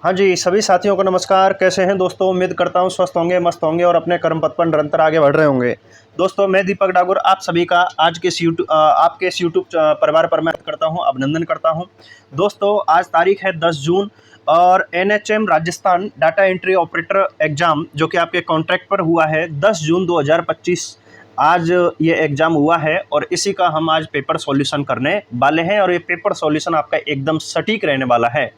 हाँ जी, सभी साथियों को नमस्कार। कैसे हैं दोस्तों? उम्मीद करता हूँ स्वस्थ होंगे, मस्त होंगे और अपने कर्म पथ पर निरंतर आगे बढ़ रहे होंगे। दोस्तों, मैं दीपक डागर आप सभी का आज के आपके इस यूट्यूब परिवार पर मैं करता हूँ, अभिनंदन करता हूँ। दोस्तों, आज तारीख है 10 जून और NHM Rajasthan data entry operator exam जो कि आपके कॉन्ट्रैक्ट पर हुआ है 10 जून 2025। आज ये एग्ज़ाम हुआ है और इसी का हम आज पेपर सॉल्यूशन करने वाले हैं और ये पेपर सॉल्यूशन आपका एकदम सटीक रहने वाला है।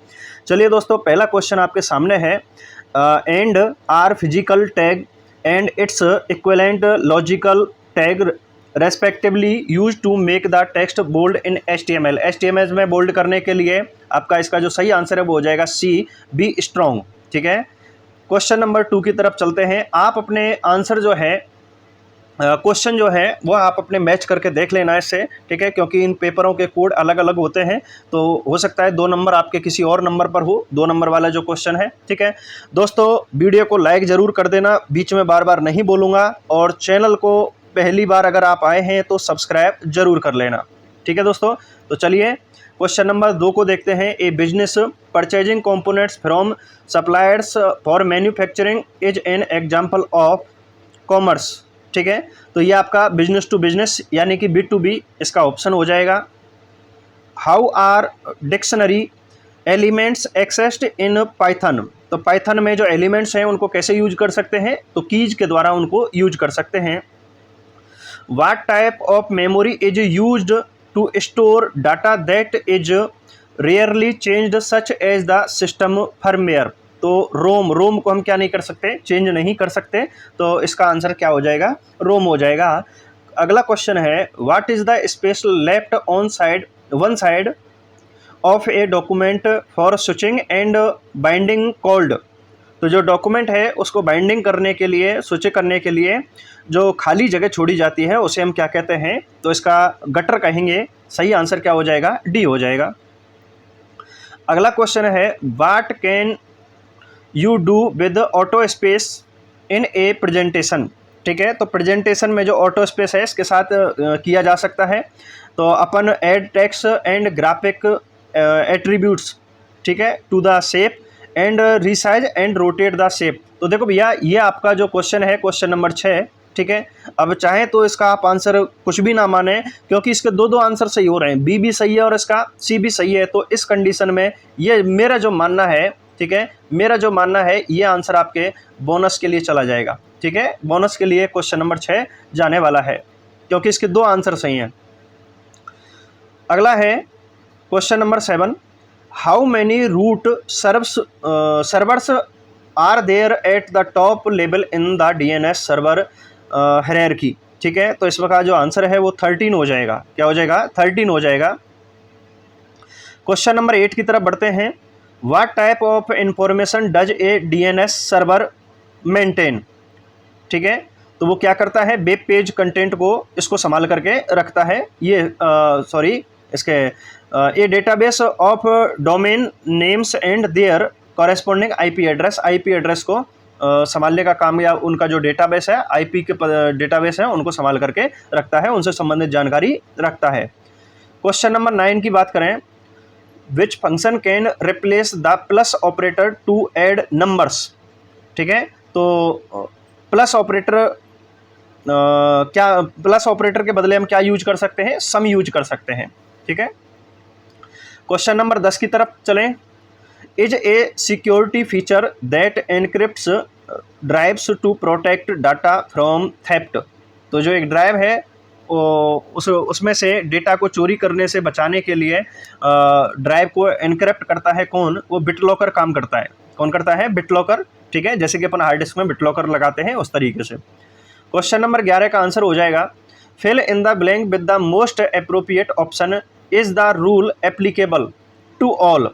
चलिए दोस्तों, पहला क्वेश्चन आपके सामने है। And are physical tag and its equivalent logical tag respectively use to make the text bold in HTML। HTML में बोल्ड करने के लिए आपका इसका जो सही आंसर है वो हो जाएगा सी, बी स्ट्रॉन्ग। ठीक है, क्वेश्चन नंबर 2 की तरफ चलते हैं। आप अपने आंसर जो है क्वेश्चन जो है वो आप अपने मैच करके देख लेना इससे, ठीक है, क्योंकि इन पेपरों के कोड अलग अलग होते हैं। तो हो सकता है 2 नंबर आपके किसी और नंबर पर हो, 2 नंबर वाला जो क्वेश्चन है। ठीक है दोस्तों, वीडियो को लाइक ज़रूर कर देना, बीच में बार बार नहीं बोलूँगा, और चैनल को पहली बार अगर आप आए हैं तो सब्सक्राइब जरूर कर लेना। ठीक है दोस्तों, तो चलिए क्वेश्चन नंबर 2 को देखते हैं। A business purchasing components from suppliers for manufacturing is an example of commerce. ठीक है, तो ये आपका बिजनेस टू बिजनेस यानी कि B2B इसका ऑप्शन हो जाएगा। How are dictionary elements accessed in Python. तो पाइथन में जो एलिमेंट्स हैं उनको कैसे यूज कर सकते हैं, तो कीज के द्वारा उनको यूज कर सकते हैं। What type of memory is used to store data that is rarely changed such as the system firmware. तो रोम को हम क्या नहीं कर सकते, चेंज नहीं कर सकते, तो इसका आंसर क्या हो जाएगा, रोम हो जाएगा। अगला क्वेश्चन है, what is the space left on side one side of a document for switching and binding called. तो जो डॉक्यूमेंट है उसको बाइंडिंग करने के लिए, स्विच करने के लिए जो खाली जगह छोड़ी जाती है उसे हम क्या कहते हैं, तो इसका गटर कहेंगे। सही आंसर क्या हो जाएगा, डी हो जाएगा। अगला क्वेश्चन है, what can you do with auto space in A presentation. ठीक है, तो प्रेजेंटेशन में जो ऑटो स्पेस है इसके साथ किया जा सकता है। तो अपन add text and graphic attributes, ठीक है, to the shape and resize and rotate the shape. तो देखो भैया, ये आपका जो क्वेश्चन है क्वेश्चन नंबर 6। ठीक है, अब चाहे तो इसका आप आंसर कुछ भी ना माने, क्योंकि इसके दो आंसर सही हो रहे हैं, बी भी सही है और इसका सी भी सही है। तो इस कंडीशन में ये मेरा जो मानना है, ठीक है, मेरा जो मानना है ये आंसर आपके बोनस के लिए चला जाएगा। ठीक है, बोनस के लिए क्वेश्चन नंबर 6 जाने वाला है, क्योंकि इसके 2 आंसर सही हैं। अगला है question number 7। How many root servers are there at the top level in the DNS server hierarchy. ठीक है, तो इसमें का जो आंसर है वो 13 हो जाएगा। क्या हो जाएगा, 13 हो जाएगा। क्वेश्चन नंबर 8 की तरफ बढ़ते हैं। What type of information does a DNS server maintain. ठीक है, तो वो क्या करता है, वेब पेज कंटेंट को इसको संभाल करके रखता है। ये इसके a database of domain names and their corresponding IP address को संभालने का काम, या उनका जो डेटाबेस है IP के डेटाबेस है उनको संभाल करके रखता है, उनसे संबंधित जानकारी रखता है। क्वेश्चन नंबर 9 की बात करें, which function can replace the plus operator to add numbers. ठीक है, तो प्लस ऑपरेटर क्या, प्लस ऑपरेटर के बदले हम क्या यूज कर सकते हैं, सम यूज कर सकते हैं। ठीक है, क्वेश्चन नंबर 10 की तरफ चलें। Is a security feature that encrypts drives to protect data from theft. तो जो एक ड्राइव है उसमें से डेटा को चोरी करने से बचाने के लिए ड्राइव को एनक्रिप्ट करता है कौन, वो बिटलॉकर काम करता है। कौन करता है, बिटलॉकर। ठीक है, जैसे कि अपन हार्ड डिस्क में बिटलॉकर लगाते हैं उस तरीके से। क्वेश्चन नंबर 11 का आंसर हो जाएगा, fill in the blank with the most appropriate option is the rule applicable to all.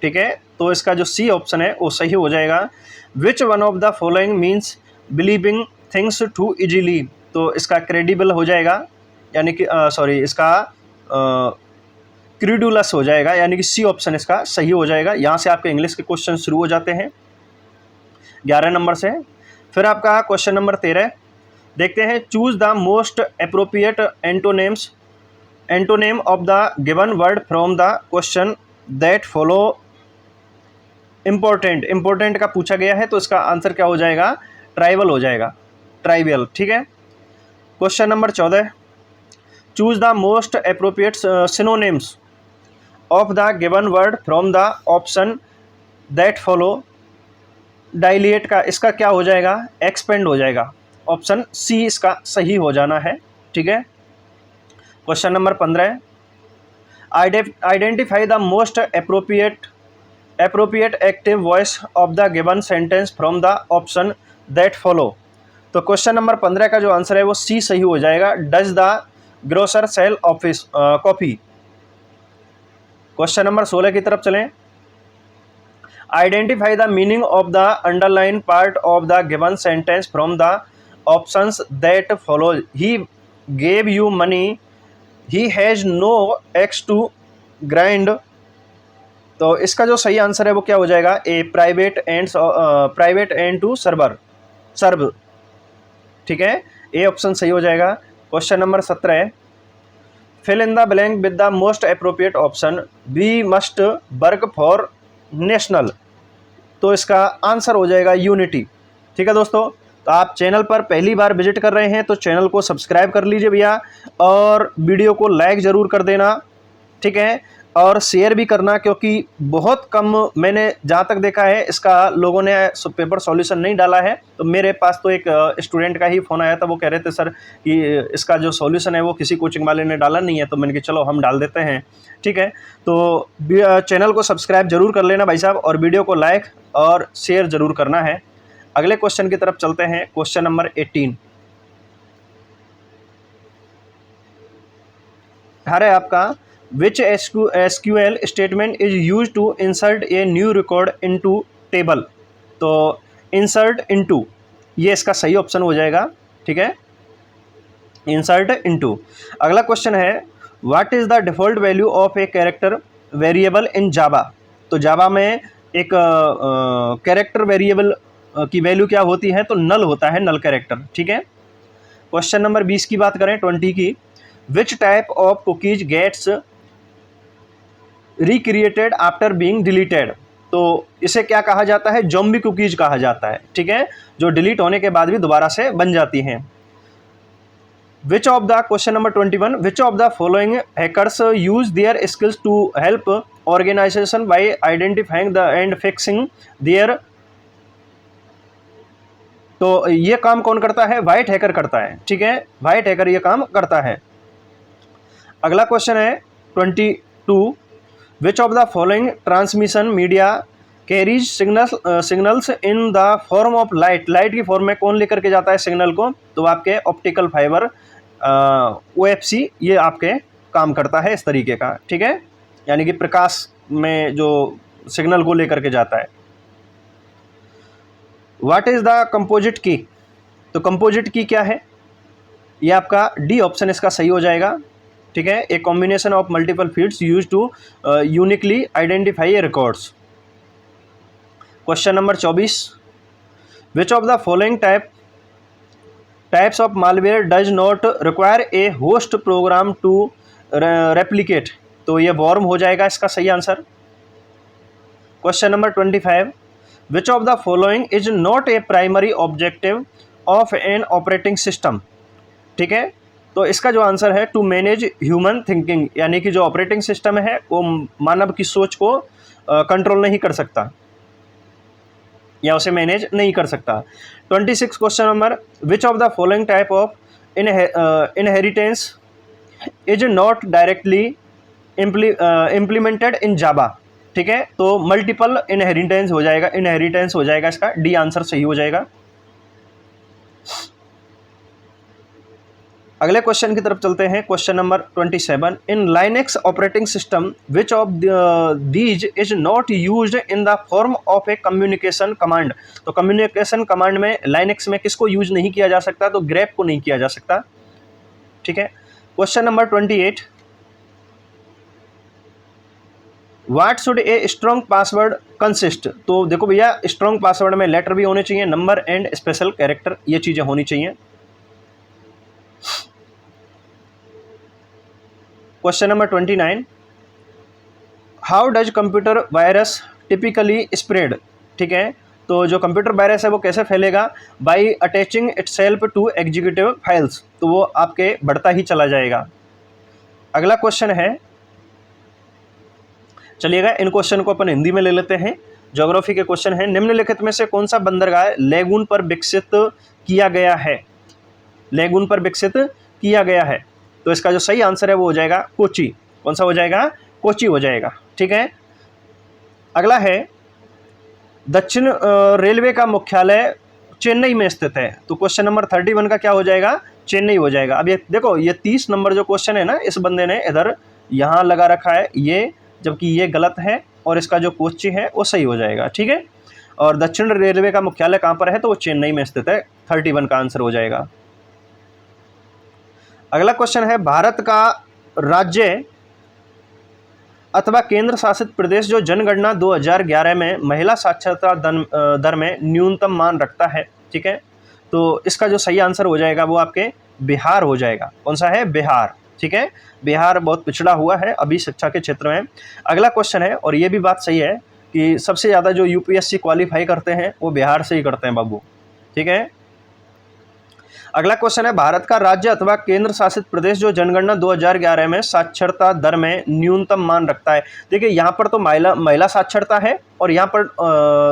ठीक है, तो इसका जो सी ऑप्शन है वो सही हो जाएगा। Which one of the following means believing things too easily. तो इसका क्रेडिबल हो जाएगा, यानी कि इसका क्रीडुलस हो जाएगा, यानी कि सी ऑप्शन इसका सही हो जाएगा। यहाँ से आपके इंग्लिश के क्वेश्चन शुरू हो जाते हैं 11 नंबर से। फिर आपका क्वेश्चन नंबर 13 देखते हैं। Choose the most appropriate antonym of the given word from the question that follow important, important का पूछा गया है तो इसका आंसर क्या हो जाएगा, ट्राइबल हो जाएगा, ट्राइबल। ठीक है। Question number 14, choose the most appropriate synonyms of the given word from the option that follow. Dilate का इसका क्या हो जाएगा, एक्सपेंड हो जाएगा। ऑप्शन सी इसका सही हो जाना है। ठीक है। Question number 15, identify the most appropriate active voice of the given sentence from the option that follow। तो क्वेश्चन नंबर 15 का जो आंसर है वो सी सही हो जाएगा, does the grocer sell office coffee. Question number 16 की तरफ चलें, identify the meaning of the underline part of the given sentence from the options that follow. He gave you money, he has no axe to grind. तो इसका जो सही answer है वो क्या हो जाएगा, a private end to serve. ठीक है, ए ऑप्शन सही हो जाएगा। Question number 17, fill in the blank with the most appropriate option, we must work for national. तो इसका आंसर हो जाएगा यूनिटी। ठीक है दोस्तों, तो आप चैनल पर पहली बार विजिट कर रहे हैं तो चैनल को सब्सक्राइब कर लीजिए भैया, और वीडियो को लाइक ज़रूर कर देना। ठीक है, और शेयर भी करना, क्योंकि बहुत कम मैंने जहाँ तक देखा है इसका लोगों ने पेपर सॉल्यूशन नहीं डाला है। तो मेरे पास तो एक स्टूडेंट का ही फ़ोन आया था, वो कह रहे थे सर कि इसका जो सॉल्यूशन है वो किसी कोचिंग वाले ने डाला नहीं है, तो मैंने कहा चलो हम डाल देते हैं। ठीक है, तो चैनल को सब्सक्राइब जरूर कर लेना भाई साहब, और वीडियो को लाइक और शेयर जरूर करना है। अगले क्वेश्चन की तरफ चलते हैं। क्वेश्चन नंबर 18 है आपका, which SQL statement is used to insert a new record into table। तो insert into ये इसका सही ऑप्शन हो जाएगा। ठीक है, insert into। अगला क्वेश्चन है, what is the default value of a character variable in Java। तो जावा में एक कैरेक्टर वेरिएबल की वैल्यू क्या होती है, तो नल होता है, नल कैरेक्टर। ठीक है। क्वेश्चन नंबर 20 की बात करें, 20 की, which type of cookies gets recreated after being deleted. तो इसे क्या कहा जाता है, ज़ॉम्बी कुकीज कहा जाता है। ठीक है, जो डिलीट होने के बाद भी दोबारा से बन जाती हैं। Which of the question number 21, which of the following hackers use their skills to help organisation by identifying the and fixing their. तो ये काम कौन करता है, वाइट हैकर करता है। ठीक है, वाइट हैकर ये काम करता है। अगला क्वेश्चन है 22, Which of the following transmission media carries signals in the form of light। Light की फॉर्म में कौन लेकर के जाता है सिग्नल को, तो आपके ऑप्टिकल फाइबर OFC ये आपके काम करता है इस तरीके का। ठीक है, यानी कि प्रकाश में जो सिग्नल को लेकर के जाता है। What is the composite key. तो कंपोजिट की क्या है, ये आपका डी ऑप्शन इसका सही हो जाएगा। ठीक है, a combination of multiple fields use to uniquely identify records. Question number 24, which of the following types of malware does not require a host program to replicate. तो ये वॉर्म हो जाएगा इसका सही answer. Question number 25, which of the following is not a primary objective of an operating system. ठीक है, तो इसका जो आंसर है टू मैनेज ह्यूमन थिंकिंग, यानी कि जो ऑपरेटिंग सिस्टम है वो मानव की सोच को कंट्रोल नहीं कर सकता या उसे मैनेज नहीं कर सकता। 26 question number, which of the following type of inheritance is not directly implemented in Java. ठीक है, तो मल्टीपल इनहेरिटेंस हो जाएगा इसका डी आंसर सही हो जाएगा। अगले क्वेश्चन की तरफ चलते हैं। Question number 27, in Linux operating system which of these is not used in the form of A communication command. तो कम्युनिकेशन कमांड में लाइनेक्स में किसको यूज नहीं किया जा सकता, तो ग्रेप को नहीं किया जा सकता। ठीक है। Question number 28, what should a strong password consist. तो देखो भैया, स्ट्रॉन्ग पासवर्ड में लेटर भी होने चाहिए, नंबर एंड स्पेशल कैरेक्टर, ये चीजें होनी चाहिए। Question number 29, how does computer virus typically spread, ठीक है। तो जो कंप्यूटर वायरस है वो कैसे फैलेगा, by attaching itself to executive files, तो वो आपके बढ़ता ही चला जाएगा। अगला क्वेश्चन है, चलिएगा इन क्वेश्चन को अपन हिंदी में ले लेते हैं। ज्योग्राफी के क्वेश्चन है, निम्नलिखित में से कौन सा बंदरगाह लेगून पर विकसित किया गया है, लेगून पर विकसित किया गया है। तो इसका जो सही आंसर है वो हो जाएगा कोची। कौन सा हो जाएगा, कोची हो जाएगा, ठीक है। अगला है, दक्षिण रेलवे का मुख्यालय चेन्नई में स्थित है। तो क्वेश्चन नंबर 31 का क्या हो जाएगा, चेन्नई हो जाएगा। अब ये देखो, ये 30 नंबर जो क्वेश्चन है ना, इस बंदे ने इधर यहाँ लगा रखा है ये, जबकि ये गलत है, और इसका जो कोच्चि है वो सही हो जाएगा, ठीक है। और दक्षिण रेलवे का मुख्यालय कहाँ पर है, तो वो चेन्नई में स्थित है। 31 का आंसर हो जाएगा। अगला क्वेश्चन है, भारत का राज्य अथवा केंद्र शासित प्रदेश जो जनगणना 2011 में महिला साक्षरता दर में न्यूनतम मान रखता है, ठीक है। तो इसका जो सही आंसर हो जाएगा वो आपके बिहार हो जाएगा। कौन सा है, बिहार, ठीक है। बिहार बहुत पिछड़ा हुआ है अभी शिक्षा के क्षेत्र में। अगला क्वेश्चन है, और ये भी बात सही है कि सबसे ज़्यादा जो यूपीएससी क्वालिफाई करते हैं वो बिहार से ही करते हैं बाबू, ठीक है। अगला क्वेश्चन है, भारत का राज्य अथवा केंद्र शासित प्रदेश जो जनगणना 2011 में साक्षरता दर में न्यूनतम मान रखता है। देखिए यहाँ पर तो महिला साक्षरता है, और यहाँ पर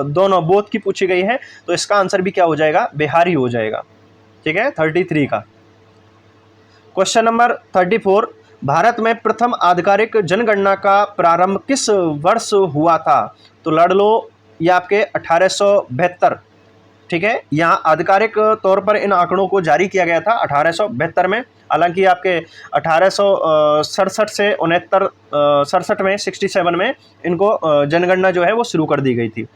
दोनों बोथ की पूछी गई है, तो इसका आंसर भी क्या हो जाएगा, बिहार ही हो जाएगा, ठीक है। 33 का क्वेश्चन नंबर 34, भारत में प्रथम आधिकारिक जनगणना का प्रारंभ किस वर्ष हुआ था। तो लड़ लो, ये आपके 1872, ठीक है। यहाँ आधिकारिक तौर पर इन आंकड़ों को जारी किया गया था 1872 में। हालांकि आपके 1867 से 67 में 67 में इनको जनगणना जो है वो शुरू कर दी गई थी।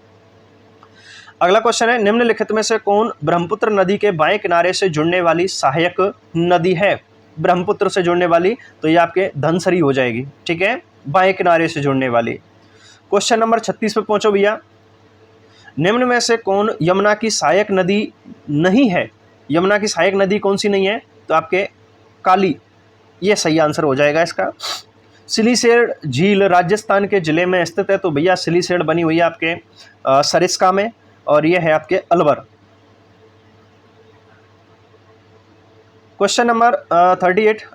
अगला क्वेश्चन है, निम्नलिखित में से कौन ब्रह्मपुत्र नदी के बाएं किनारे से जुड़ने वाली सहायक नदी है। ब्रह्मपुत्र से जुड़ने वाली, तो ये आपके धनसरी हो जाएगी, ठीक है, बाएं किनारे से जुड़ने वाली। क्वेश्चन नंबर 36 पे पहुंचो भैया। निम्न में से कौन यमुना की सहायक नदी नहीं है। यमुना की सहायक नदी कौन सी नहीं है, तो आपके काली, ये सही आंसर हो जाएगा इसका। सिलीसेड झील राजस्थान के जिले में स्थित है। तो भैया सिलीसेड बनी हुई है आपके सरिस्का में, और ये है आपके अलवर। क्वेश्चन नंबर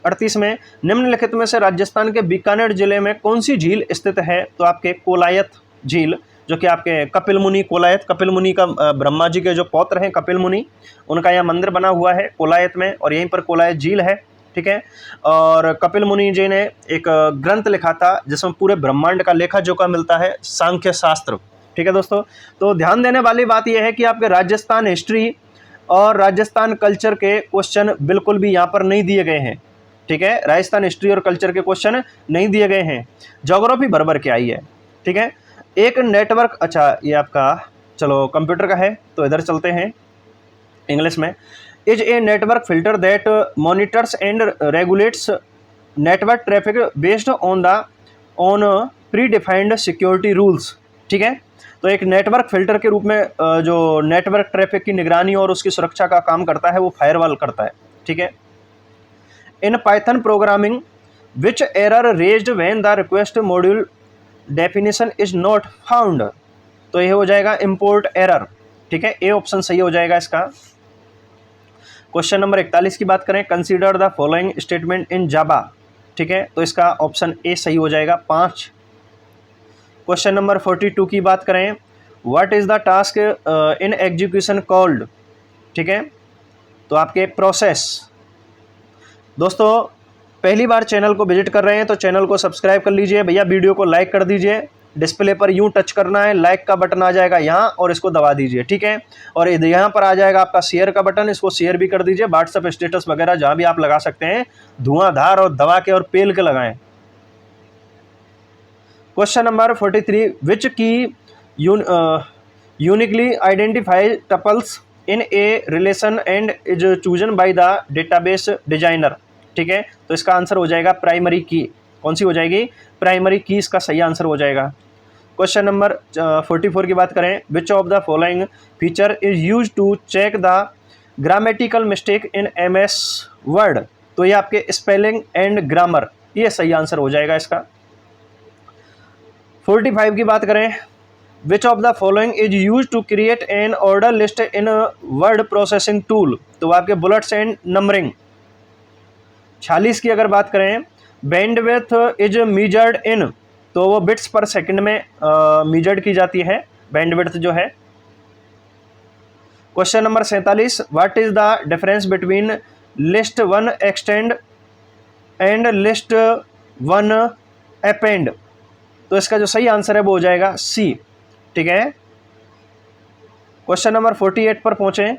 38 में, निम्नलिखित में से राजस्थान के बीकानेर जिले में कौन सी झील स्थित है। तो आपके कोलायत झील, जो कि आपके कपिल मुनि, कोलायत कपिल मुनि का ब्रह्मा जी के जो पौत्र हैं कपिल मुनि, उनका यहाँ मंदिर बना हुआ है कोलायत में, और यहीं पर कोलायत झील है, ठीक है। और कपिल मुनि जी ने एक ग्रंथ लिखा था जिसमें पूरे ब्रह्मांड का लेखा जोखा मिलता है, सांख्य शास्त्र, ठीक है दोस्तों। तो ध्यान देने वाली बात यह है कि आपके राजस्थान हिस्ट्री और राजस्थान कल्चर के क्वेश्चन बिल्कुल भी यहाँ पर नहीं दिए गए हैं, ठीक है। राजस्थान हिस्ट्री और कल्चर के क्वेश्चन नहीं दिए गए हैं। ज्योग्राफी भर के आई है, ठीक है। एक नेटवर्क, अच्छा ये आपका चलो कंप्यूटर का है, तो इधर चलते हैं इंग्लिश में। Is a network filter that monitors and regulates network traffic based on pre defined security rules, ठीक है। तो एक नेटवर्क फिल्टर के रूप में जो नेटवर्क ट्रैफिक की निगरानी और उसकी सुरक्षा का काम करता है वो फायरवॉल करता है, ठीक है। In Python programming which error raised when the request module definition is not found. तो ये हो जाएगा इंपोर्ट एरर, ठीक है। ए ऑप्शन सही हो जाएगा इसका। क्वेश्चन नंबर 41 की बात करें, consider the following statement in Java, ठीक है। तो इसका ऑप्शन ए सही हो जाएगा 5। क्वेश्चन नंबर 42 की बात करें, what is the task in execution called, ठीक है। तो आपके प्रोसेस। दोस्तों पहली बार चैनल को विजिट कर रहे हैं तो चैनल को सब्सक्राइब कर लीजिए भैया, वीडियो को लाइक कर दीजिए। डिस्प्ले पर यूं टच करना है, लाइक का बटन आ जाएगा यहाँ, और इसको दबा दीजिए, ठीक है। और यहाँ पर आ जाएगा आपका शेयर का बटन, इसको शेयर भी कर दीजिए। व्हाट्सएप स्टेटस वगैरह जहाँ भी आप लगा सकते हैं, धुआंधार और दबा के और पेल के लगाएं। क्वेश्चन नंबर 43, विच की uniquely identify tuples in a relation and is chosen by the database designer, ठीक है। तो इसका आंसर हो जाएगा प्राइमरी की। कौन सी हो जाएगी, प्राइमरी की इसका सही आंसर हो जाएगा। क्वेश्चन नंबर 44 की बात करें, which of the following feature is use to check the grammatical mistake in MS word. तो ये आपके स्पेलिंग एंड ग्रामर, ये सही आंसर हो जाएगा इसका। 45 की बात करें, which of the following is use to create an order list in word processing tool, तो आपके बुलेट्स एंड नंबरिंग। 46 की अगर बात करें, बैंडविड्थ इज मीजर्ड इन, तो वो बिट्स पर सेकंड में मीजर्ड की जाती है बैंडविड्थ जो है। Question number 47, what is the difference between list one extend and list one append, तो इसका जो सही आंसर है वो हो जाएगा सी। ठीक है, क्वेश्चन नंबर 48 पर पहुंचे।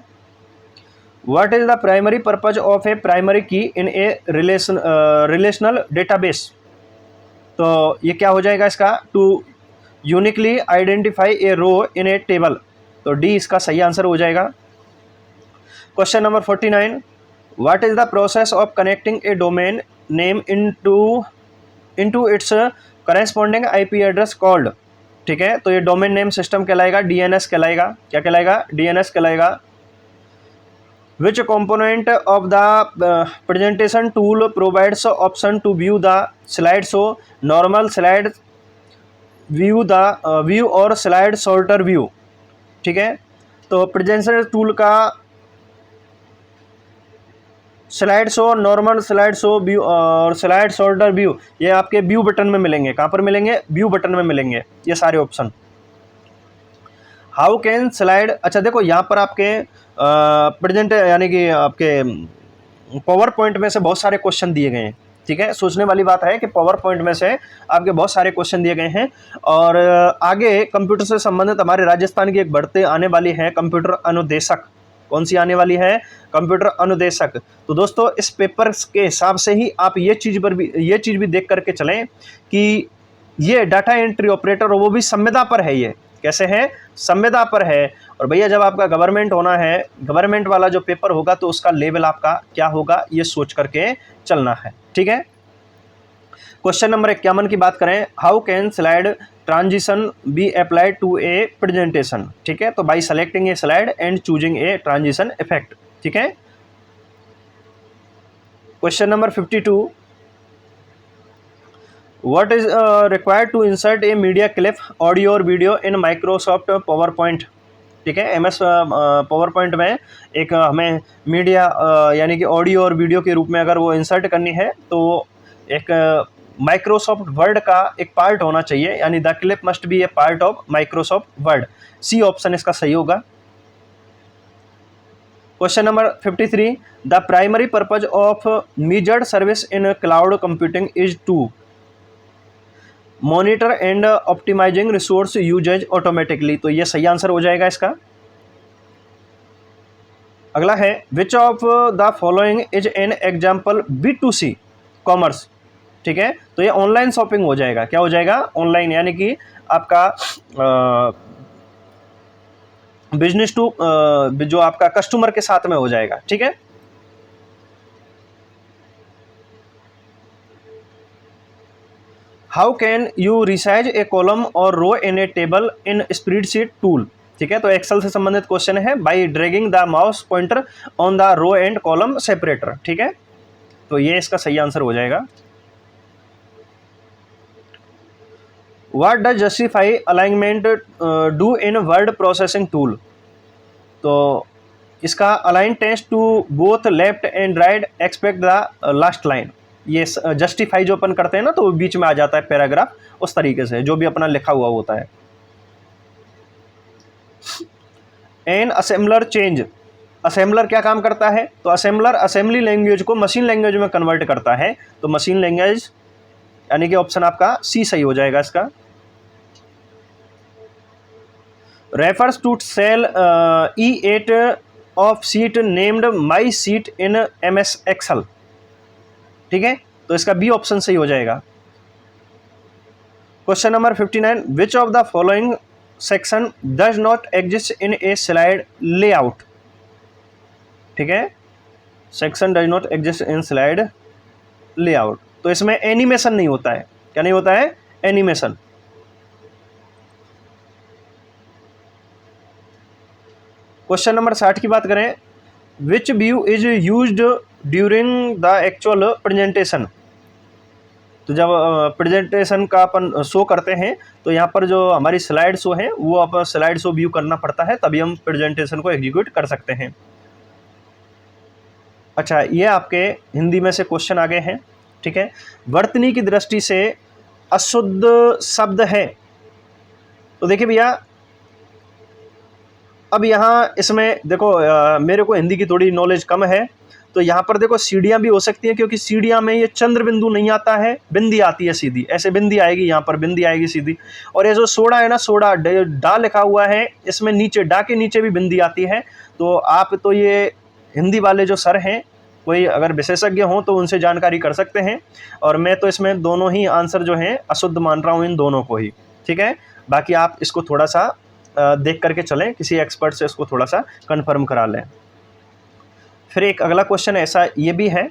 What is the primary purpose of A primary की इन ए रिलेशनल डेटाबेस, तो ये क्या हो जाएगा इसका, to uniquely identify a row in a table, तो डी इसका सही आंसर हो जाएगा। Question number 49, what is the process of connecting a domain name into its corresponding IP address called. ठीक है, तो ये डोमेन नेम सिस्टम कहलाएगा, डीएनएस कहलाएगा। क्या कहलाएगा, डीएनएस कहलाएगा। Which component of the presentation tool provides option to view the slide show, normal slide view, the view और स्लाइड सॉर्टर व्यू। ठीक है, तो प्रेजेंटेशन टूल का slide show, normal slide show view और स्लाइड सॉर्टर व्यू, ये आपके view button में मिलेंगे। कहाँ पर मिलेंगे, व्यू बटन में मिलेंगे ये सारे ऑप्शन। हाउ कैन स्लाइड, अच्छा देखो यहाँ पर आपके प्रेजेंट यानी कि आपके पावर पॉइंट में से बहुत सारे क्वेश्चन दिए गए हैं। ठीक है, सोचने वाली बात है कि पावर पॉइंट में से आपके बहुत सारे क्वेश्चन दिए गए हैं। और आगे कंप्यूटर से संबंधित हमारे राजस्थान की एक बढ़ते आने वाली है कंप्यूटर अनुदेशक। कौन सी आने वाली है, कंप्यूटर अनुदेशक। तो दोस्तों इस पेपर के हिसाब से ही आप ये चीज़ भी देख करके चलें कि ये डाटा एंट्री ऑपरेटर, वो भी संविदा पर है। ये कैसे है, संविदा पर है। और भैया जब आपका गवर्नमेंट होना है, गवर्नमेंट वाला जो पेपर होगा, तो उसका लेवल आपका क्या होगा, ये सोच करके चलना है। ठीक है, क्वेश्चन नंबर 51 की बात करें, how can slide transition be applied to a presentation. ठीक है, तो by selecting a slide and choosing a transition effect. ठीक है, question number 52, what is required to insert a media clip audio और video in Microsoft PowerPoint. ठीक है, MS power point में एक हमें मीडिया यानी कि ऑडियो और वीडियो के रूप में अगर वो इंसर्ट करनी है, तो एक माइक्रोसॉफ्ट वर्ड का एक पार्ट होना चाहिए, यानी the clip must be a part of Microsoft word. C option इसका सही होगा। Question number 53, the primary purpose of measured service in cloud computing is to monitor and optimizing resource usage automatically, तो ये सही answer हो जाएगा इसका। अगला है, which of the following is an example B2C commerce. ठीक है, तो ये ऑनलाइन शॉपिंग हो जाएगा। क्या हो जाएगा, ऑनलाइन, यानी कि आपका बिजनेस टू जो आपका कस्टमर के साथ में हो जाएगा। ठीक है, how can you resize a column और row in a table in spreadsheet tool. ठीक है, तो एक्सेल से संबंधित क्वेश्चन है, by dragging the mouse pointer on the row and column separator. ठीक है, तो ये इसका सही आंसर हो जाएगा। What does justify alignment do in word processing tool, तो इसका align text to both left and right expect the last line. ये जस्टिफाई जो अपन करते हैं ना, तो वो बीच में आ जाता है पैराग्राफ, उस तरीके से जो भी अपना लिखा हुआ होता है। एन असेंबलर चेंज, असेंबलर क्या काम करता है, तो असेंबलर असेंबली लैंग्वेज को मशीन लैंग्वेज में कन्वर्ट करता है, तो मशीन लैंग्वेज यानी कि ऑप्शन आपका सी सही हो जाएगा इसका। Refers to cell E8 of sheet named my sheet in MS Excel। ठीक है, तो इसका बी ऑप्शन सही हो जाएगा। Question number 59, which of the following section does not exist in A slide layout. ठीक है, section does not exist in slide layout, तो इसमें एनिमेशन नहीं होता है। क्या नहीं होता है, एनिमेशन। क्वेश्चन नंबर 60 की बात करें, which view is used during the actual presentation. तो जब प्रेजेंटेशन का अपन शो करते हैं तो यहाँ पर जो हमारी स्लाइड शो है वो आप स्लाइड शो व्यू करना पड़ता है, तभी हम प्रेजेंटेशन को एग्जीक्यूट कर सकते हैं। अच्छा, ये आपके हिंदी में से क्वेश्चन आ गए हैं, ठीक है। वर्तनी की दृष्टि से अशुद्ध शब्द है, तो देखिए भैया अब यहाँ इसमें देखो मेरे को हिंदी की थोड़ी नॉलेज कम है, तो यहाँ पर देखो सीढ़ियाँ भी हो सकती हैं, क्योंकि सीढ़ियाँ में ये चंद्र बिंदु नहीं आता है, बिंदी आती है सीधी, ऐसे बिंदी आएगी, यहाँ पर बिंदी आएगी सीधी। और ये जो सोडा है ना, सोडा डा लिखा हुआ है, इसमें नीचे डा के नीचे भी बिंदी आती है। तो आप तो ये हिंदी वाले जो सर हैं, कोई अगर विशेषज्ञ हों तो उनसे जानकारी कर सकते हैं, और मैं तो इसमें दोनों ही आंसर जो हैं अशुद्ध मान रहा हूँ, इन दोनों को ही, ठीक है। बाकी आप इसको थोड़ा सा देख करके चलें, किसी एक्सपर्ट से इसको थोड़ा सा कंफर्म करा लें। फिर एक अगला क्वेश्चन ऐसा ये भी है,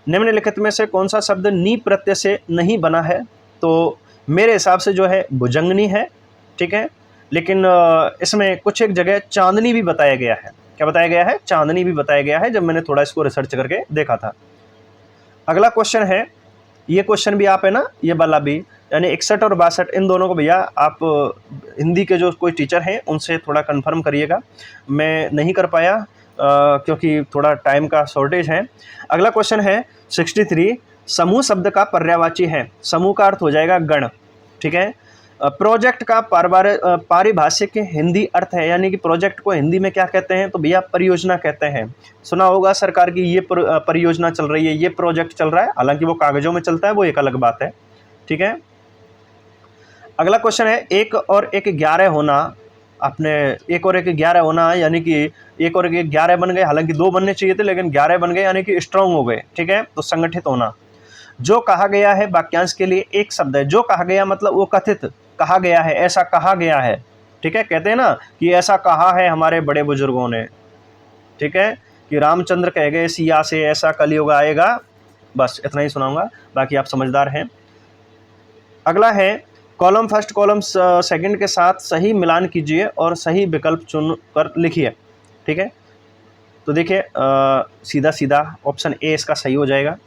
निम्नलिखित में से कौन सा शब्द नी प्रत्यय से नहीं बना है? तो मेरे हिसाब से जो है भुजंगनी है, ठीक है, लेकिन इसमें कुछ एक जगह चांदनी भी बताया गया है। क्या बताया गया है? चांदनी भी बताया गया है, जब मैंने थोड़ा इसको रिसर्च करके देखा था। अगला क्वेश्चन है, ये क्वेश्चन भी आप है ना, ये वाला भी, यानी 61 और 62 इन दोनों को भैया आप हिंदी के जो कोई टीचर हैं उनसे थोड़ा कंफर्म करिएगा, मैं नहीं कर पाया क्योंकि थोड़ा टाइम का शॉर्टेज है। अगला क्वेश्चन है 63, समूह शब्द का पर्यायवाची है। समूह का अर्थ हो जाएगा गण, ठीक है। प्रोजेक्ट का पारिभाषिक हिंदी अर्थ है, यानी कि प्रोजेक्ट को हिंदी में क्या कहते हैं? तो भैया परियोजना कहते हैं। सुना होगा सरकार की ये परियोजना चल रही है, ये प्रोजेक्ट चल रहा है, हालांकि वो कागजों में चलता है, वो एक अलग बात है, ठीक है। अगला क्वेश्चन है 1 और 1 11 होना। आपने 1 और 1 11 होना, यानी कि 1 और 1 11 बन गए, हालांकि 2 बनने चाहिए थे लेकिन 11 बन गए, यानी कि स्ट्रांग हो गए, ठीक है। तो संगठित होना। जो कहा गया है वाक्यांश के लिए एक शब्द है। जो कहा गया मतलब वो कथित कहा गया है, ऐसा कहा गया है, ठीक है। कहते हैं ना कि ऐसा कहा है हमारे बड़े बुजुर्गों ने, ठीक है, कि रामचंद्र कह गए सिया से ऐसा कलयुग आएगा। बस इतना ही सुनाऊंगा, बाकी आप समझदार हैं। अगला है कॉलम फर्स्ट कॉलम सेकंड के साथ सही मिलान कीजिए और सही विकल्प चुन कर लिखिए, ठीक है। तो देखिए सीधा सीधा ऑप्शन ए इसका सही हो जाएगा।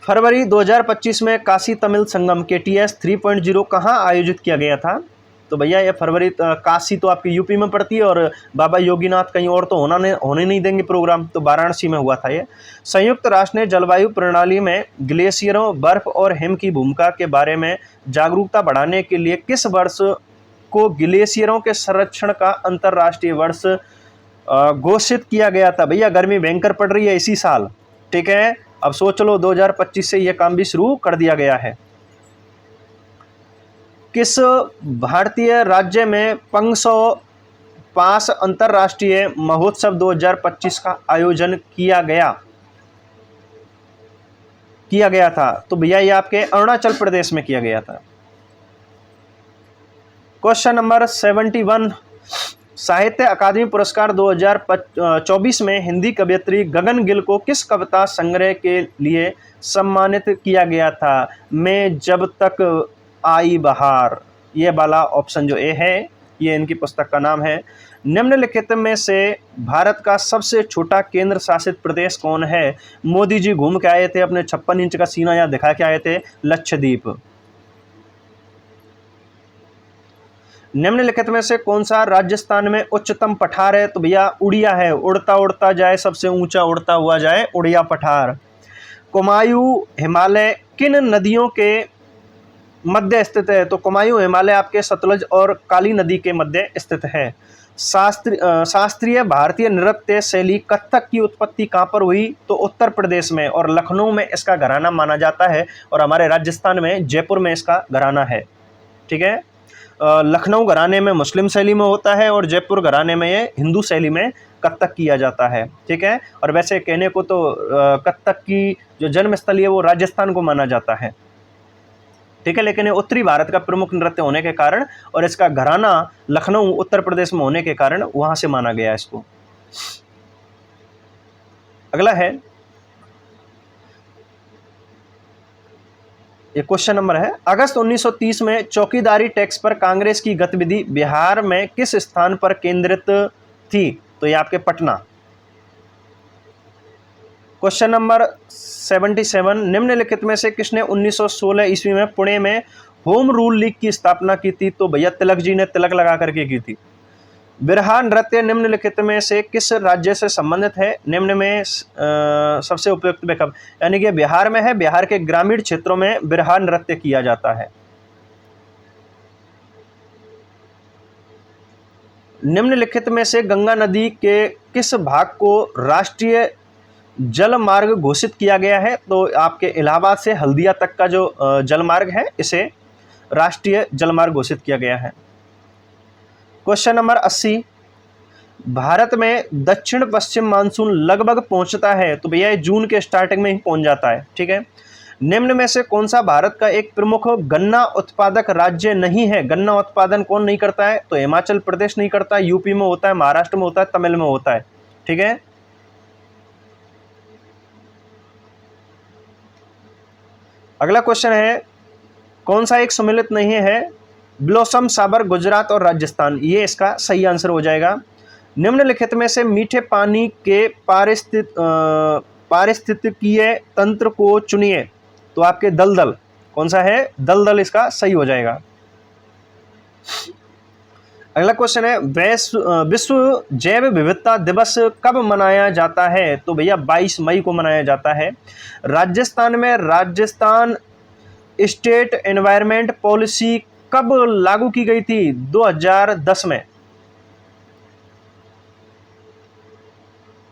फरवरी 2025 में काशी तमिल संगम KTS 3.0 कहाँ आयोजित किया गया था? तो भैया ये फरवरी काशी तो आपकी यूपी में पड़ती है, और बाबा योगीनाथ कहीं और तो होने नहीं देंगे प्रोग्राम, तो वाराणसी में हुआ था ये। संयुक्त राष्ट्र ने जलवायु प्रणाली में ग्लेशियरों, बर्फ और हिम की भूमिका के बारे में जागरूकता बढ़ाने के लिए किस वर्ष को ग्लेशियरों के संरक्षण का अंतर्राष्ट्रीय वर्ष घोषित किया गया था? भैया गर्मी भयंकर पड़ रही है इसी साल, ठीक है। अब सोच लो 2025 से ये काम भी शुरू कर दिया गया है। किस भारतीय राज्य में पंगसौ पास अंतर्राष्ट्रीय महोत्सव 2025 का आयोजन किया गया था? तो भैया ये आपके अरुणाचल प्रदेश में किया गया था। क्वेश्चन नंबर 71, साहित्य अकादमी पुरस्कार 2024 में हिंदी कवयित्री गगन गिल को किस कविता संग्रह के लिए सम्मानित किया गया था? मैं जब तक आई बहार, ये वाला ऑप्शन जो ए है, ये इनकी पुस्तक का नाम है। निम्नलिखित में से भारत का सबसे छोटा केंद्र शासित प्रदेश कौन है? मोदी जी घूम के आए थे, अपने 56 इंच का सीना यहाँ दिखा के आए थे, लक्षद्वीप। निम्नलिखित में से कौन सा राजस्थान में उच्चतम पठार है? तो भैया उड़िया है, उड़ता उड़ता जाए सबसे ऊंचा उड़ता हुआ जाए, उड़िया पठार। कुमायूं हिमालय किन नदियों के मध्य स्थित है? तो कुमायूं हिमालय आपके सतलज और काली नदी के मध्य स्थित है। शास्त्रीय भारतीय नृत्य शैली कथक की उत्पत्ति कहाँ पर हुई? तो उत्तर प्रदेश में, और लखनऊ में इसका घराना माना जाता है, और हमारे राजस्थान में जयपुर में इसका घराना है, ठीक है। लखनऊ घराने में मुस्लिम शैली में होता है, और जयपुर घराने में ये हिंदू शैली में कथक किया जाता है, ठीक है। और वैसे कहने को तो कथक की जो जन्मस्थली है वो राजस्थान को माना जाता है, ठीक है, लेकिन ये उत्तरी भारत का प्रमुख नृत्य होने के कारण और इसका घराना लखनऊ उत्तर प्रदेश में होने के कारण वहां से माना गया इसको। अगला है, ये क्वेश्चन नंबर है, अगस्त 1930 में चौकीदारी टैक्स पर कांग्रेस की गतिविधि बिहार में किस स्थान पर केंद्रित थी? तो ये आपके पटना। क्वेश्चन नंबर 77, निम्नलिखित में से किसने 1916 ईस्वी में पुणे में होम रूल लीग की स्थापना की थी? तो भैया तिलक जी ने तिलक लगा करके की थी। बिरहा नृत्य निम्नलिखित में से किस राज्य से संबंधित है? निम्न में सबसे उपयुक्त विकल्प, यानी कि बिहार में है। बिहार के ग्रामीण क्षेत्रों में बिरहा नृत्य किया जाता है। निम्नलिखित में से गंगा नदी के किस भाग को राष्ट्रीय जल मार्ग घोषित किया गया है? तो आपके इलाहाबाद से हल्दिया तक का जो जल मार्ग है, इसे राष्ट्रीय जल मार्ग घोषित किया गया है। क्वेश्चन नंबर 80, भारत में दक्षिण पश्चिम मानसून लगभग पहुंचता है? तो भैया ये जून के स्टार्टिंग में ही पहुंच जाता है, ठीक है। निम्न में से कौन सा भारत का एक प्रमुख गन्ना उत्पादक राज्य नहीं है? गन्ना उत्पादन कौन नहीं करता है? तो हिमाचल प्रदेश नहीं करता, यूपी में होता है, महाराष्ट्र में होता है, तमिल में होता है, ठीक है। अगला क्वेश्चन है, कौन सा एक सम्मिलित नहीं है? ब्लॉसम साबर गुजरात और राजस्थान, ये इसका सही आंसर हो जाएगा। निम्नलिखित में से मीठे पानी के पारिस्थितिकीय तंत्र को चुनिए। तो आपके दलदल, कौन सा है? दलदल इसका सही हो जाएगा। अगला क्वेश्चन है, विश्व जैव विविधता दिवस कब मनाया जाता है? तो भैया 22 मई को मनाया जाता है। राजस्थान में राजस्थान स्टेट एनवायरनमेंट पॉलिसी कब लागू की गई थी? 2010 में।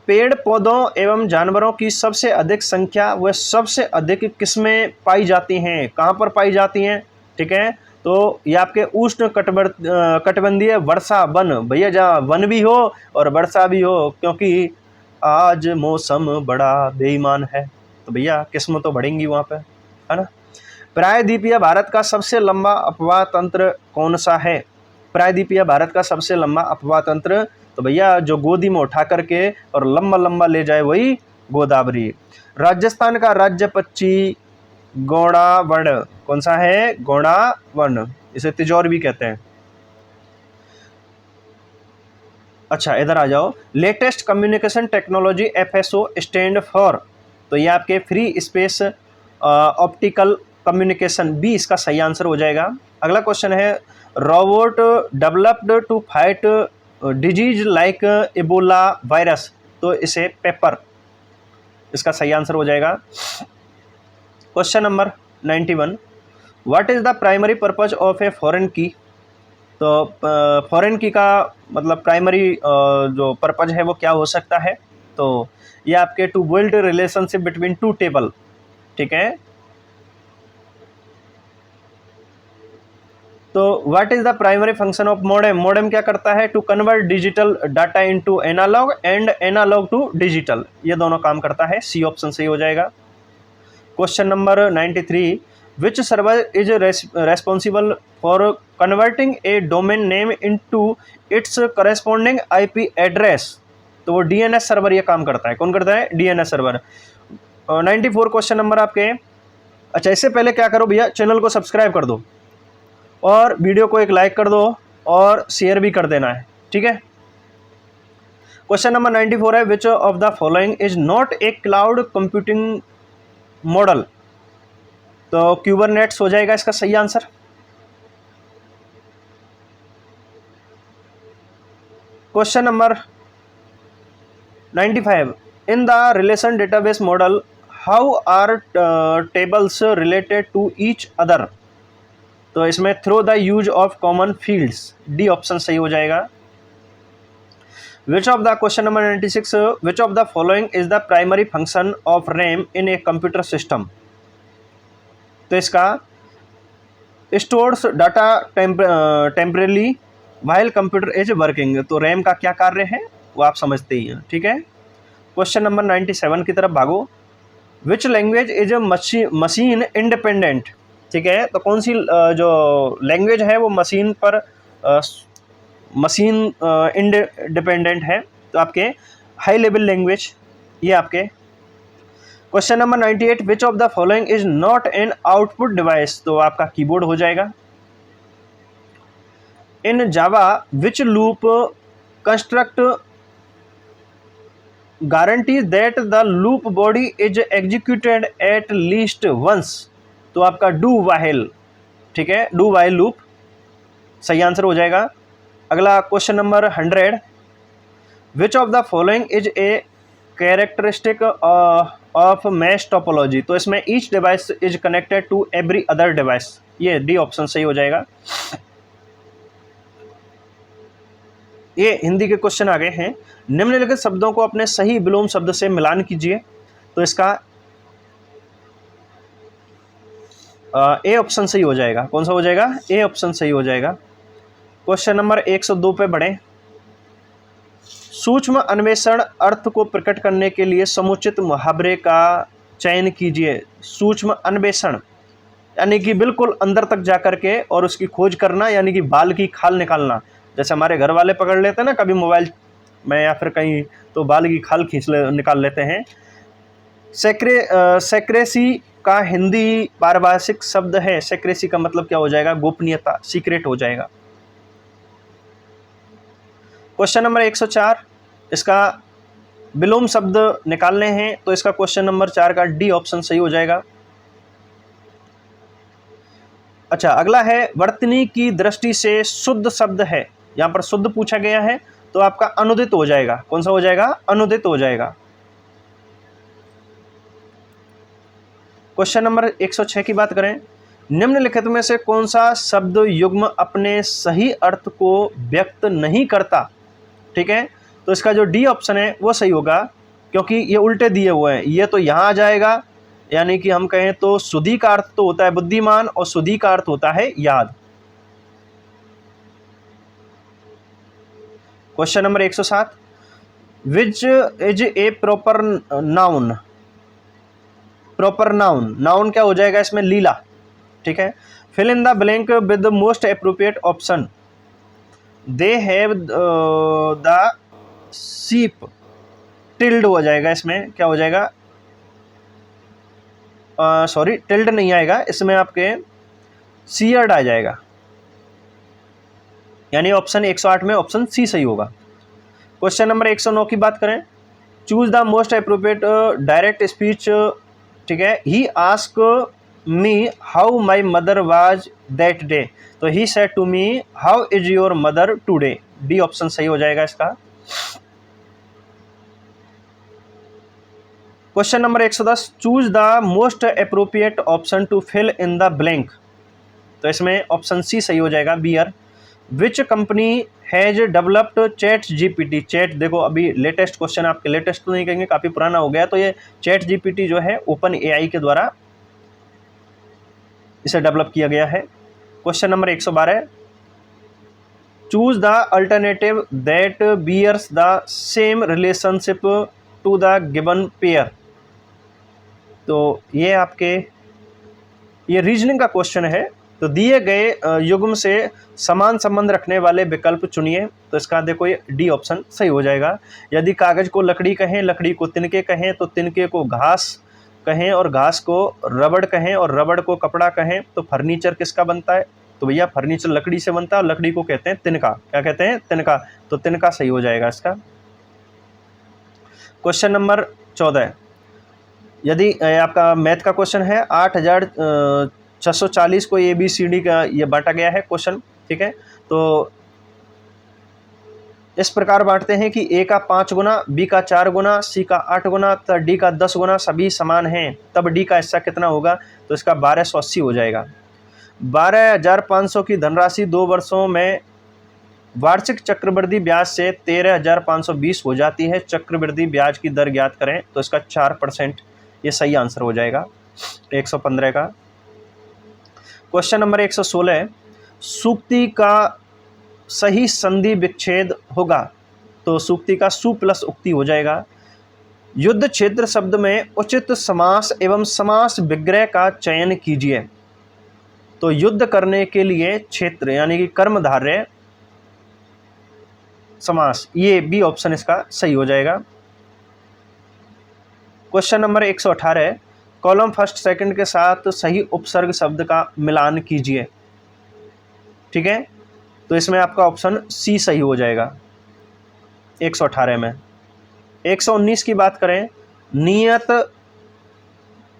पेड़ पौधों एवं जानवरों की सबसे अधिक संख्या व सबसे अधिक किस्में पाई जाती हैं? कहाँ पर पाई जाती हैं? ठीक है, तो ये आपके उष्ण कटिबंधीय वर्षा वन, भैया जहाँ वन भी हो और वर्षा भी हो, क्योंकि आज मौसम बड़ा बेईमान है, तो भैया किस्म तो बढ़ेंगी वहाँ पे, है ना। प्रायद्वीपीय भारत का सबसे लंबा अफवाह तंत्र कौन सा है? प्रायद्वीपीय भारत का सबसे लंबा अफवाह तंत्र, तो भैया जो गोदी में उठा करके और लंबा लंबा ले जाए वही गोदावरी। राजस्थान का राज्य पक्षी गौड़ावर्ण कौन सा है? गौड़ावर्ण, इसे तिजौर भी कहते हैं। अच्छा इधर आ जाओ, latest communication technology FSO stand for, तो ये आपके फ्री स्पेस ऑप्टिकल कम्युनिकेशन, भी इसका सही आंसर हो जाएगा। अगला क्वेश्चन है, robot developed to fight disease like Ebola virus, तो इसे पेपर, इसका सही आंसर हो जाएगा। Question number 91, what is the primary purpose of a foreign key? तो फॉरेन की का मतलब प्राइमरी जो पर्पज है वो क्या हो सकता है? तो ये आपके to build relationship between two table, ठीक है। तो what is the primary function of modem? Modem क्या करता है? To convert digital data into analog and analog to digital, ये दोनों काम करता है। सी ऑप्शन सही हो जाएगा। Question number 93, which server is responsible for converting A domain name into its corresponding IP address? तो वो DNS सर्वर ये काम करता है। कौन करता है? DNS server. 94 क्वेश्चन नंबर आपके। अच्छा इससे पहले क्या करो भैया, चैनल को सब्सक्राइब कर दो और वीडियो को एक लाइक कर दो और शेयर भी कर देना है, ठीक है। क्वेश्चन नंबर 94 है, which of the following is not a cloud computing model? तो क्यूबरनेट्स हो जाएगा इसका सही answer. Question number 95, in the relation database model how are tables related to each other? तो इसमें through the use of common fields, D option सही हो जाएगा। Which of the question number 96, which of the following is the primary function of RAM in a computer system? तो इसका stores data temporarily while computer is working, तो RAM का क्या कार्य है वो आप समझते ही हैं, ठीक है। क्वेश्चन नंबर 97 की तरफ भागो, which language is machine independent? ठीक है, तो कौन सी जो लैंग्वेज है वो मशीन पर मशीन इंडिपेंडेंट है? तो आपके हाई लेवल लैंग्वेज, ये आपके। Question number 98, which of the following is not an output device? तो आपका कीबोर्ड हो जाएगा। In Java which loop construct guarantee that the loop body is executed at least once, तो आपका डू वाइल, ठीक है, डू वाइल लूप सही answer हो जाएगा। अगला question number 100, which of the following is a characteristic of mesh topology, तो इसमें each device is connected to every other device, ये डी ऑप्शन सही हो जाएगा। ये हिंदी के क्वेश्चन आ गए हैं। निम्नलिखित शब्दों को अपने सही विलोम शब्द से मिलान कीजिए, तो इसका ए ऑप्शन सही हो जाएगा। कौन सा हो जाएगा? ए ऑप्शन सही हो जाएगा। क्वेश्चन नंबर 102 पे बढ़े। सूक्ष्म अन्वेषण अर्थ को प्रकट करने के लिए समुचित मुहावरे का चयन कीजिए। सूक्ष्म अन्वेषण यानी कि बिल्कुल अंदर तक जा कर के और उसकी खोज करना, यानी कि बाल की खाल निकालना। जैसे हमारे घर वाले पकड़ लेते हैं ना कभी मोबाइल में या फिर कहीं, तो बाल की खाल निकाल लेते हैं। सेक्रेसी का हिंदी पारिभाषिक शब्द है। सेक्रेसी का मतलब क्या हो जाएगा? गोपनीयता, सीक्रेट हो जाएगा। क्वेश्चन नंबर 104, इसका विलोम शब्द निकालने हैं, तो इसका क्वेश्चन नंबर 4 का डी ऑप्शन सही हो जाएगा। अच्छा, अगला है वर्तनी की दृष्टि से शुद्ध शब्द है। यहां पर शुद्ध पूछा गया है, तो आपका अनुदित हो जाएगा। कौन सा हो जाएगा? अनुदित हो जाएगा। क्वेश्चन नंबर 106 की बात करें। निम्नलिखित में से कौन सा शब्द युग्म अपने सही अर्थ को व्यक्त नहीं करता? ठीक है, तो इसका जो डी ऑप्शन है वो सही होगा, क्योंकि ये उल्टे दिए हुए हैं। ये तो यहाँ आ जाएगा, यानी कि हम कहें तो सुधी का अर्थ तो होता है बुद्धिमान और सुधी का अर्थ होता है याद। Question number 107, which is a proper noun. Proper noun, noun क्या हो जाएगा इसमें? लीला। ठीक है, fill in the blank with the most appropriate option. They have the sheep, tilled हो जाएगा इसमें, क्या हो जाएगा? सॉरी, टिल्ड नहीं आएगा इसमें, आपके सीयर्ड आ जाएगा, यानी ऑप्शन 108 में ऑप्शन सी सही होगा। क्वेश्चन नंबर 109 की बात करें। Choose the most appropriate direct speech. ठीक है, he ask me how my mother was that day, तो he said to me how is your mother today. D option सही हो जाएगा इसका। Question number 110, choose the most appropriate option to fill in the blank, तो इसमें option C सही हो जाएगा, bear. Which company has developed chat GPT. Chat, देखो अभी लेटेस्ट क्वेश्चन, आपके लेटेस्ट तो नहीं कहेंगे, काफ़ी पुराना हो गया, तो ये चैट जीपीटी जो है ओपन एआई के द्वारा इसे डेवलप किया गया है। Question number 112, choose the alternative that bears the same relationship to the given pair, तो ये आपके ये रीजनिंग का क्वेश्चन है। तो दिए गए युग्म से समान संबंध रखने वाले विकल्प चुनिए, तो इसका देखो ये डी ऑप्शन सही हो जाएगा। यदि कागज को लकड़ी कहें, लकड़ी को तिनके कहें, तो तिनके को घास कहें और घास को रबड़ कहें और रबड़ को कपड़ा कहें, तो फर्नीचर किसका बनता है? तो भैया फर्नीचर लकड़ी से बनता है और लकड़ी को कहते हैं तिनका। क्या कहते हैं? तिनका। तो तिनका सही हो जाएगा इसका। क्वेश्चन नंबर 14, यदि आपका मैथ का क्वेश्चन है, 8640 को ABCD का ये बांटा गया है क्वेश्चन। ठीक है, तो इस प्रकार बांटते हैं कि A का 5 गुना, B का 4 गुना, C का 8 गुना, तो D का 10 गुना, सभी समान हैं, तब D का हिस्सा कितना होगा? तो इसका 1280 हो जाएगा। 12,500 की धनराशि 2 वर्षों में वार्षिक चक्रवृद्धि ब्याज से 13,520 हो जाती है। चक्रवृद्धि ब्याज की दर ज्ञात करें, तो इसका 4%, ये सही आंसर हो जाएगा 115 का। क्वेश्चन नंबर 116, सूक्ति का सही संधि विच्छेद होगा, तो सूक्ति का सु प्लस उक्ति हो जाएगा। युद्ध क्षेत्र शब्द में उचित समास एवं समास विग्रह का चयन कीजिए, तो युद्ध करने के लिए क्षेत्र यानी कि कर्मधारय समास, ये बी ऑप्शन इसका सही हो जाएगा। Question number 118, column first second के साथ सही उपसर्ग शब्द का मिलान कीजिए। ठीक है, तो इसमें आपका ऑप्शन सी सही हो जाएगा 118 में। 119 की बात करें, नियत,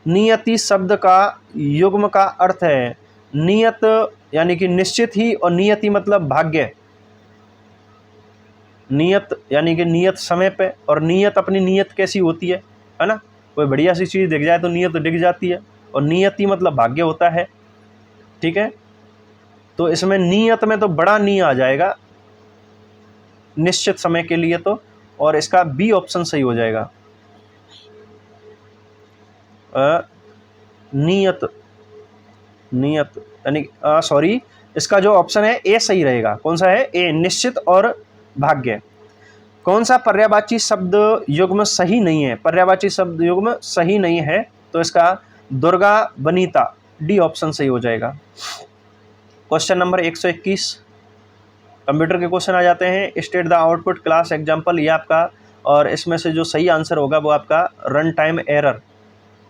नियति शब्द का युग्म का अर्थ है नियत यानी कि निश्चित ही, और नियति मतलब भाग्य। नियत यानी कि नियत समय पे, और नियत अपनी नियत कैसी होती है ना, कोई बढ़िया सी चीज़ दिख जाए तो नियत दिख जाती है, और नियति मतलब भाग्य होता है। ठीक है, तो इसमें नियत में तो बड़ा नी आ जाएगा निश्चित समय के लिए तो, और इसका बी ऑप्शन सही हो जाएगा। नियत, नियत यानी सॉरी, इसका जो ऑप्शन है ए सही रहेगा। कौन सा है? ए, निश्चित और भाग्य। कौन सा पर्यायवाची शब्द युग्म सही नहीं है? पर्यायवाची शब्द युग्म सही नहीं है तो इसका दुर्गा वनिता, डी ऑप्शन सही हो जाएगा। क्वेश्चन नंबर 121, कंप्यूटर के क्वेश्चन आ जाते हैं। State the output class example, ये आपका, और इसमें से जो सही आंसर होगा वो आपका रन टाइम एरर।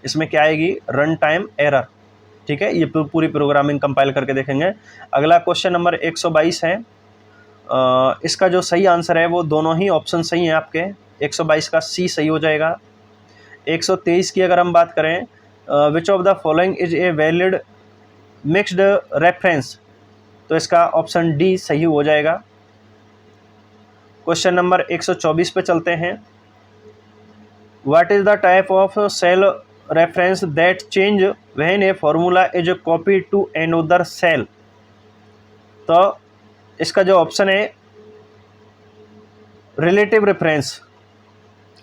इसमें क्या आएगी? Run time error. ठीक है, ये पूरी प्रोग्रामिंग कंपाइल करके देखेंगे। अगला क्वेश्चन नंबर 122 है। इसका जो सही आंसर है वो दोनों ही ऑप्शन सही हैं आपके। 122 का सी सही हो जाएगा। 123 की अगर हम बात करें, which of the following is a valid mixed reference, तो इसका ऑप्शन डी सही हो जाएगा। क्वेश्चन नंबर 124 पे चलते हैं। What is the type of cell reference that change when a formula is copied to another cell, तो इसका जो ऑप्शन है रिलेटिव रेफरेंस,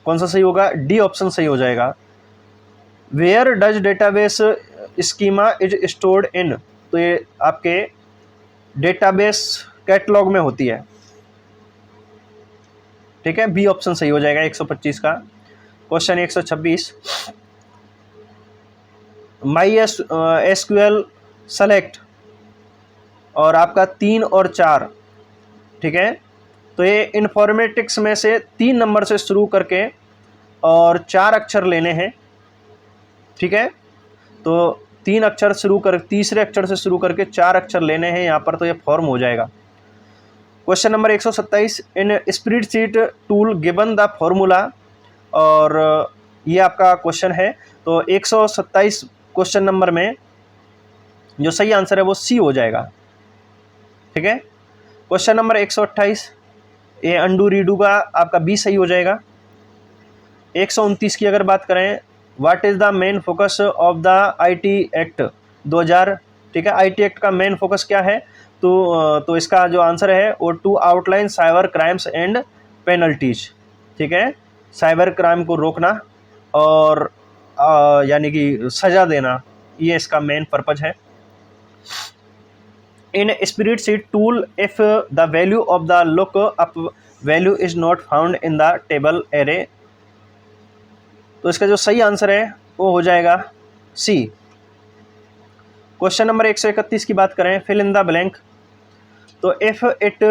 कौन सा सही होगा? डी ऑप्शन सही हो जाएगा। Where does database schema is stored in, तो ये आपके डेटाबेस कैटलॉग में होती है। ठीक है, बी ऑप्शन सही हो जाएगा 125 का। क्वेश्चन 126, माई एसक्यूएल सेलेक्ट, और आपका 3 और 4। ठीक है, तो ये इन्फॉर्मेटिक्स में से 3 नंबर से शुरू करके और 4 अक्षर लेने हैं। ठीक है, तो 3 अक्षर शुरू कर, तीसरे अक्षर से शुरू करके 4 अक्षर लेने हैं यहाँ पर, तो ये फॉर्म हो जाएगा। Question number 127, in spreadsheet tool given the formula, और ये आपका क्वेश्चन है। तो 127 क्वेश्चन नंबर में जो सही आंसर है वो सी हो जाएगा। ठीक है, क्वेश्चन नंबर 128, ये अंडू रीडू का आपका बी सही हो जाएगा। 129 की अगर बात करें, what is the main focus of the IT act 2000। ठीक है, आईटी एक्ट का मेन फोकस क्या है? तो इसका जो आंसर है वो to outline cyber crimes and penalties. ठीक है, साइबर क्राइम को रोकना और यानी कि सजा देना, ये इसका मेन पर्पज है। इन spreadsheet tool if the value of the look up value is not found in the table array, तो इसका जो सही आंसर है वो हो जाएगा सी। क्वेश्चन नंबर 131 की बात करें, फिल इन द ब्लैंक, तो इफ इट,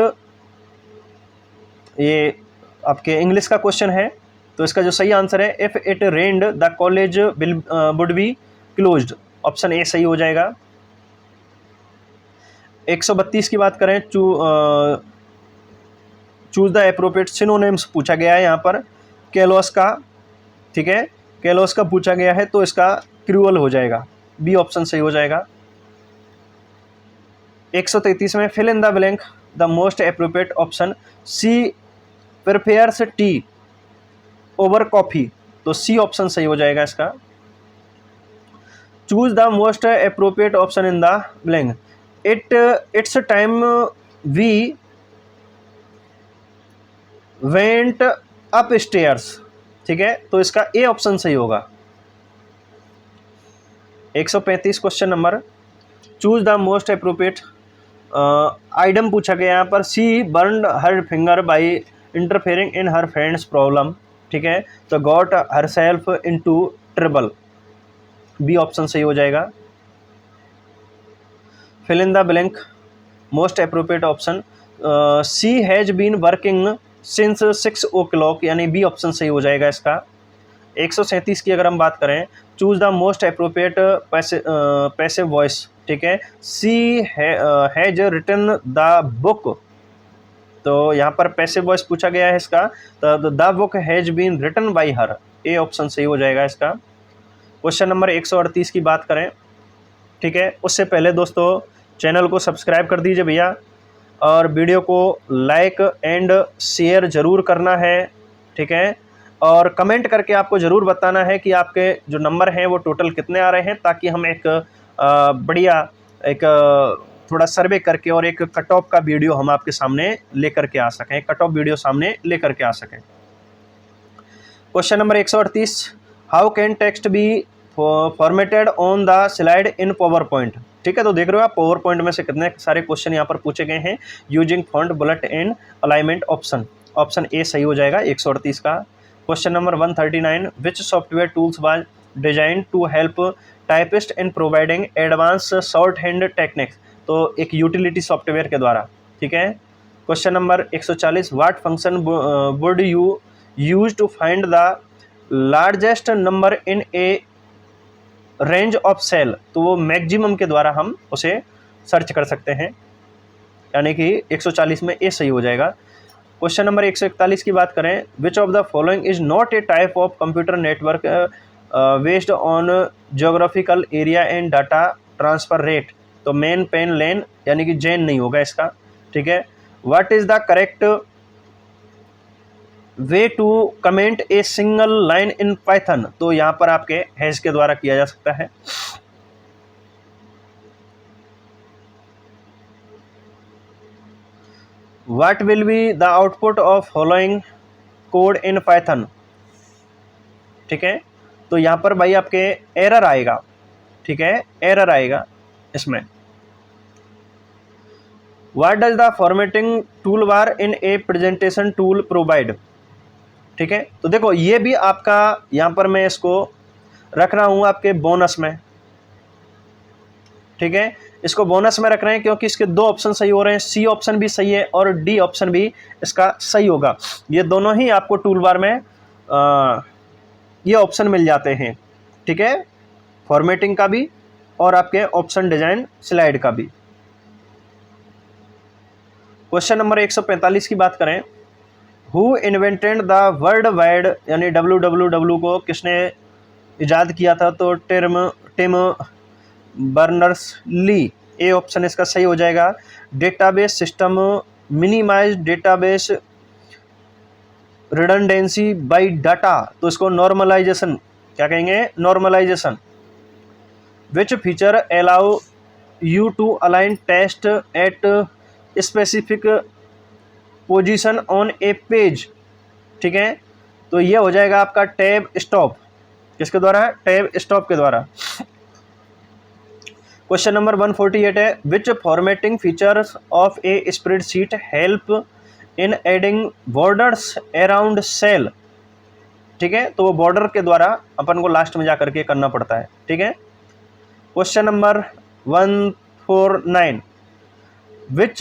ये आपके इंग्लिश का क्वेश्चन है, तो इसका जो सही आंसर है if it rained the college will would be closed, option A सही हो जाएगा। 132 की बात करें, चूज द एप्रोप्रिएट सिनोनिम्स पूछा गया है यहाँ पर कैलोस का। ठीक है, कैलोस का पूछा गया है तो इसका क्रूअल हो जाएगा, बी ऑप्शन सही हो जाएगा। 133 में fill in the blank the most appropriate option, she prepares tea over coffee, तो सी ऑप्शन सही हो जाएगा इसका। Choose the most appropriate option in the blank, it's time we went upstairs. ठीक है, तो इसका ए ऑप्शन सही होगा। 135 question number, choose the most appropriate item पूछा गया यहाँ पर, she burned her finger by interfering in her friends problem. ठीक है, तो got herself into trouble, B option सही हो जाएगा। Fill in the blank most appropriate option, she has been working since 6 o'clock, यानी B option सही हो जाएगा इसका। 137 की अगर हम बात करें, choose the most appropriate passive voice. ठीक है, सी हैज रिटन द बुक तो यहाँ पर पैसिव वॉइस पूछा गया है इसका, तो the book has been written by her, A option सही हो जाएगा इसका। क्वेश्चन नंबर 138 की बात करें, ठीक है, उससे पहले दोस्तों चैनल को सब्सक्राइब कर दीजिए भैया, और वीडियो को लाइक एंड शेयर ज़रूर करना है, ठीक है, और कमेंट करके आपको ज़रूर बताना है कि आपके जो नंबर हैं वो टोटल कितने आ रहे हैं, ताकि हम एक बढ़िया एक थोड़ा सर्वे करके और एक कट ऑफ का वीडियो हम आपके सामने लेकर के आ सकें, कट ऑफ वीडियो सामने लेकर के आ सकें। Question number 138, how can text be formatted on the slide in PowerPoint. ठीक है, तो देख रहे हो आप पावर पॉइंट में से कितने सारे क्वेश्चन यहाँ पर पूछे गए हैं। Using font bullet and alignment option, option A सही हो जाएगा 138 का। Question number 139, which software tools was design to help typist in providing advance shorthand techniques, तो एक यूटिलिटी सॉफ्टवेयर के द्वारा, ठीक है। Question number 140, what function would you use to find the largest number in a range of cell, तो वो maximum के द्वारा हम उसे सर्च कर सकते हैं, यानी कि 140 में ए सही हो जाएगा। क्वेश्चन नंबर 141 की बात करें, which of the following is not a type of computer network based on geographical area and data transfer rate, तो मेन पेन लेन यानी कि जैन नहीं होगा इसका, ठीक है। What is the correct way to comment a single line in Python, तो यहाँ पर आपके हैश के द्वारा किया जा सकता है। What will be the output of following code in Python, ठीक है, तो यहाँ पर भाई आपके एरर आएगा, ठीक है, एरर आएगा इसमें। What does the formatting tool bar in A presentation tool provide, ठीक है, तो देखो ये भी आपका यहाँ पर मैं इसको रख रहा हूँ आपके बोनस में, ठीक है, इसको बोनस में रख रहे हैं क्योंकि इसके दो ऑप्शन सही हो रहे हैं, सी ऑप्शन भी सही है और डी ऑप्शन भी इसका सही होगा। ये दोनों ही आपको टूल बार में ये ऑप्शन मिल जाते हैं, ठीक है, फॉर्मेटिंग का भी और आपके ऑप्शन डिजाइन स्लाइड का भी। क्वेश्चन नंबर 145 की बात करें, who invented the world wide यानी WWW को किसने इजाद किया था, तो Tim Berners Lee, A option इसका सही हो जाएगा। Database system minimize database redundancy by data, तो इसको नॉर्मलाइजेशन क्या कहेंगे, normalization. Which feature allow you to align text at specific position on a page, ठीक है, तो ये हो जाएगा आपका टैब स्टॉप, किसके द्वारा, टैब स्टॉप के द्वारा। क्वेश्चन नंबर 148 है, which formatting features of a spreadsheet help in adding borders around cell, ठीक है, तो वो बॉर्डर के द्वारा अपन को लास्ट में जाकर के करना पड़ता है, ठीक है। Question number 149, which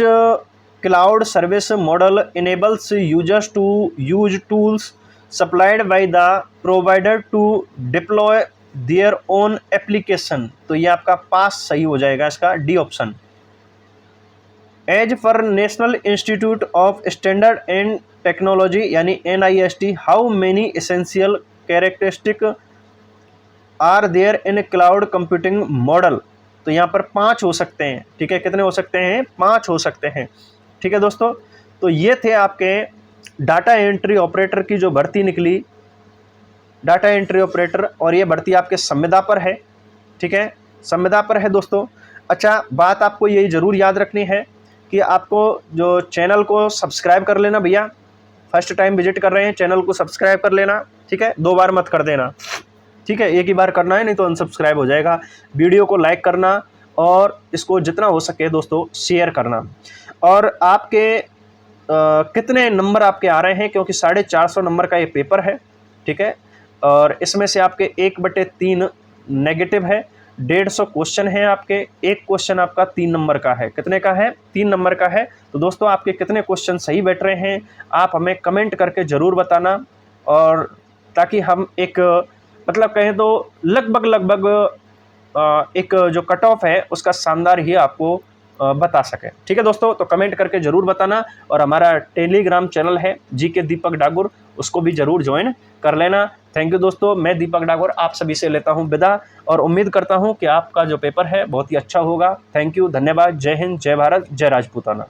cloud service model enables users to use tools supplied by the provider to deploy their own application, तो ये आपका पास सही हो जाएगा इसका, D option. As per national institute of standard and technology यानी NIST, how many essential characteristic are there in cloud computing model, तो यहाँ पर 5 हो सकते हैं, ठीक है, कितने हो सकते हैं, 5 हो सकते हैं, ठीक है दोस्तों। तो ये थे आपके डाटा एंट्री ऑपरेटर की जो भर्ती निकली, डाटा एंट्री ऑपरेटर, और ये भर्ती आपके संविदा पर है, ठीक है, संविदा पर है दोस्तों। अच्छा, बात आपको यही ज़रूर याद रखनी है कि आपको जो चैनल को सब्सक्राइब कर लेना भैया, फर्स्ट टाइम विजिट कर रहे हैं चैनल को सब्सक्राइब कर लेना, ठीक है, 2 बार मत कर देना, ठीक है, एक ही बार करना है, नहीं तो अनसब्सक्राइब हो जाएगा। वीडियो को लाइक करना और इसको जितना हो सके दोस्तों शेयर करना। और आपके कितने नंबर आपके आ रहे हैं, क्योंकि 450 नंबर का ये पेपर है, ठीक है, और इसमें से आपके 1/3 नेगेटिव है, 150 क्वेश्चन है आपके, एक क्वेश्चन आपका 3 नंबर का है, कितने का है, 3 नंबर का है। तो दोस्तों आपके कितने क्वेश्चन सही बैठ रहे हैं आप हमें कमेंट करके ज़रूर बताना, और ताकि हम एक मतलब कहें तो लगभग एक जो कट ऑफ है उसका शानदार ही आपको बता सकें। ठीक है दोस्तों, तो कमेंट करके ज़रूर बताना, और हमारा टेलीग्राम चैनल है GK दीपक डागुर, उसको भी ज़रूर ज्वाइन कर लेना। थैंक यू दोस्तों, मैं दीपक डागुर आप सभी से लेता हूं विदा, और उम्मीद करता हूं कि आपका जो पेपर है बहुत ही अच्छा होगा। थैंक यू, धन्यवाद, जय हिंद, जय भारत, जय राजपूताना।